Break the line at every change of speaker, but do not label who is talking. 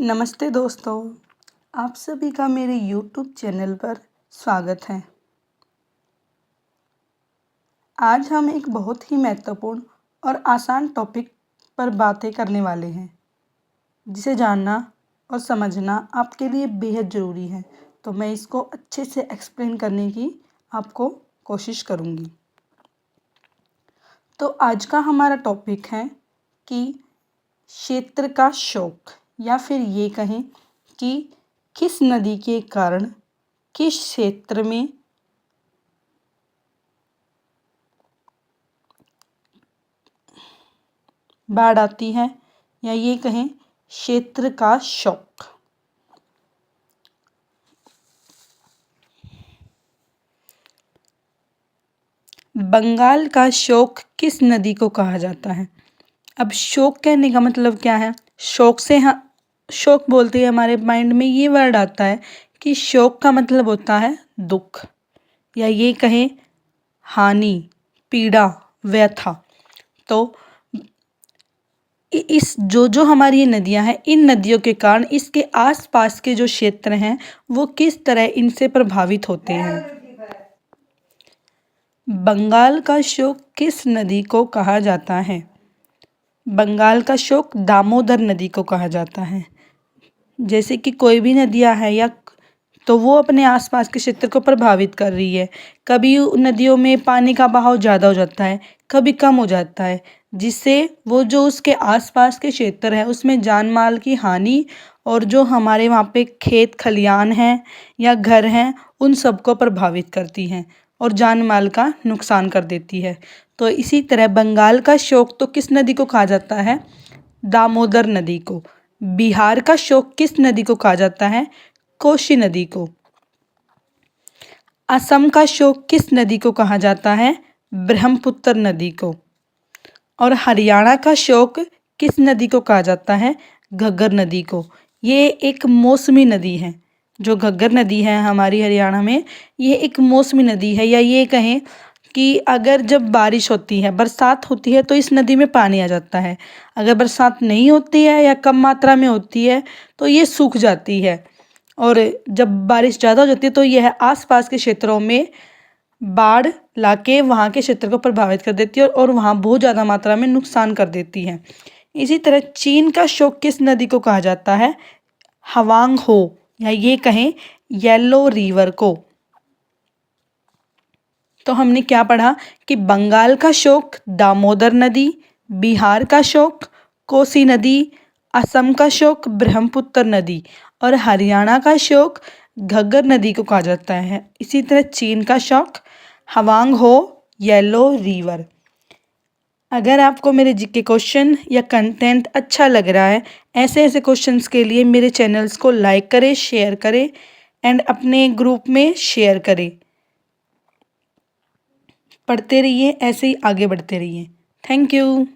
नमस्ते दोस्तों, आप सभी का मेरे YouTube चैनल पर स्वागत है। आज हम एक बहुत ही महत्वपूर्ण और आसान टॉपिक पर बातें करने वाले हैं, जिसे जानना और समझना आपके लिए बेहद ज़रूरी है। तो मैं इसको अच्छे से एक्सप्लेन करने की आपको कोशिश करूँगी। तो आज का हमारा टॉपिक है कि क्षेत्र का शौक, या फिर ये कहें कि किस नदी के कारण किस क्षेत्र में बाढ़ आती है, या ये कहें क्षेत्र का शौक। बंगाल का शौक किस नदी को कहा जाता है? अब शौक कहने का मतलब क्या है? शौक से शौक बोलते ही हमारे माइंड में ये वर्ड आता है कि शौक का मतलब होता है दुख, या ये कहें हानि, पीड़ा, व्यथा। तो इस जो हमारी ये नदियां हैं, इन नदियों के कारण इसके आसपास के जो क्षेत्र हैं वो किस तरह इनसे प्रभावित होते हैं। बंगाल का शौक किस नदी को कहा जाता है? बंगाल का शौक दामोदर नदी को कहा जाता है। जैसे कि कोई भी नदियां हैं या तो वो अपने आसपास के क्षेत्र को प्रभावित कर रही है। कभी नदियों में पानी का बहाव ज़्यादा हो जाता है, कभी कम हो जाता है, जिससे वो जो उसके आसपास के क्षेत्र है उसमें जान माल की हानि और जो हमारे वहाँ पे खेत खलियान हैं या घर हैं उन सबको प्रभावित करती हैं और जान माल का नुकसान कर देती है। तो इसी तरह बंगाल का शौक तो किस नदी को कहा जाता है? दामोदर नदी को। बिहार का शौक किस नदी को कहा जाता है? कोसी नदी को। असम का शौक किस नदी को कहा जाता है? ब्रह्मपुत्र नदी को। और हरियाणा का शौक किस नदी को कहा जाता है? घग्गर नदी को। ये एक मौसमी नदी है। जो घग्गर नदी है हमारी हरियाणा में, ये एक मौसमी नदी है, या ये कहें कि अगर जब बारिश होती है, बरसात होती है तो इस नदी में पानी आ जाता है। अगर बरसात नहीं होती है या कम मात्रा में होती है तो ये सूख जाती है, और जब बारिश ज़्यादा हो जाती है तो यह आसपास के क्षेत्रों में बाढ़ लाके वहाँ के क्षेत्र को प्रभावित कर देती है और वहाँ बहुत ज़्यादा मात्रा में नुकसान कर देती है। इसी तरह चीन का शौक किस नदी को कहा जाता है? हवांग हो, या ये कहें येलो रिवर को। तो हमने क्या पढ़ा कि बंगाल का शौक दामोदर नदी, बिहार का शौक कोसी नदी, असम का शौक ब्रह्मपुत्र नदी और हरियाणा का शौक घग्गर नदी को कहा जाता है। इसी तरह चीन का शौक हवांग हो, येलो रिवर। अगर आपको मेरे जीके क्वेश्चन या कंटेंट अच्छा लग रहा है, ऐसे ऐसे क्वेश्चंस के लिए मेरे चैनल्स को लाइक करें, शेयर करें एंड अपने ग्रुप में शेयर करें। पढ़ते रहिए, ऐसे ही आगे बढ़ते रहिए। Thank you.